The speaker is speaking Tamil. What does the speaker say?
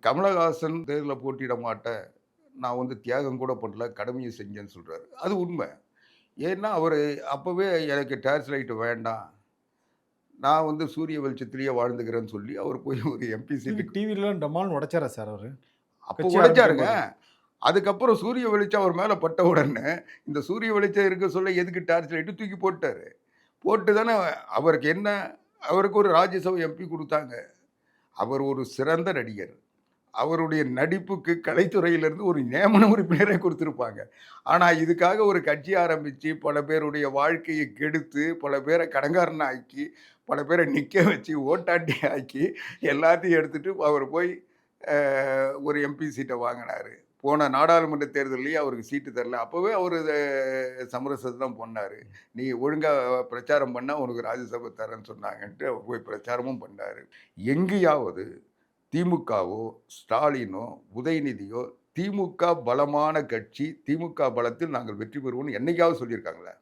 கமலஹாசன் தேர்தல்ல போட்டியிட மாட்டேன். நான் வந்து தியாகம் கூட பண்ணல. கடமைய செஞ்சேன்னு சொல்றாரு. அது உண்ம. ஏன்னா, அவரு அப்பவே எனக்கு டார்ச் லைட் வேண்டாம். நான் வந்து சூரிய வெளிச்சத்திலேயே வாழ்ந்துக்கிறேன்னு சொல்லி, அவர் போய் ஒரு எம்பி சீட்டுக்கு டிவிலலாம் டமால்னு உடைச்சாரா சார் அவரு? அப்போ கட்சி உடைச்சாருங்க. ஆரம்பிக்கும்போது. அதுக்கப்புறம் சூரிய வெளிச்சம் அவர் மேல பட்ட உடனே, இந்த சூரிய வெளிச்சம் இருக்க சொல்ல எதுக்கு டார்ச் லைட்டு தூக்கி போட்டாரு. போட்டு தானே அவருக்கு என்ன அவருக்கு ஒரு ராஜ்யசபா எம்பி குடுத்தாங்க. அவர் ஒரு சிறந்த நடிகர். அவருடைய நடிப்புக்கு கலைத்துறையிலிருந்து ஒரு நியமன உறுப்பினரே குடுத்திருப்பாங்க. ஆனா, இதுக்காக ஒரு கட்சி ஆரம்பிச்சு, பல பேருடைய வாழ்க்கைய கெடுத்து, பல பேர கடன்காரனா ஆக்கி, பல பேர நிக்க வச்சு, ஓட்டாண்டி ஆக்கி, எல்லாத்தையும் எடுத்துட்டு அவர் போய் ஒரு எம்பி சீட்ட வாங்குனாரு. போன நாடாளுமன்ற தேர்தல்லயே அவருக்கு சீட்டு தரல. அப்பவே அவரு சமரசம் தான் பண்ணாரு. "நீ ஒழுங்கா பிரச்சாரம் பண்ணா உனக்கு ராஜ்யசபா தரேன்னு சொன்னாங்கன்ட்டு" அவர் போய் பிரச்சாரமும் பண்ணாரு. எங்கேயாவது திமுகவோ, ஸ்டாலினோ, உதயநிதியோ, திமுக பலமான கட்சி, திமுக பலத்தில் நாங்கள் வெற்றி பெறுவோம்னு என்னைக்காவது சொல்லியிருக்காங்களா?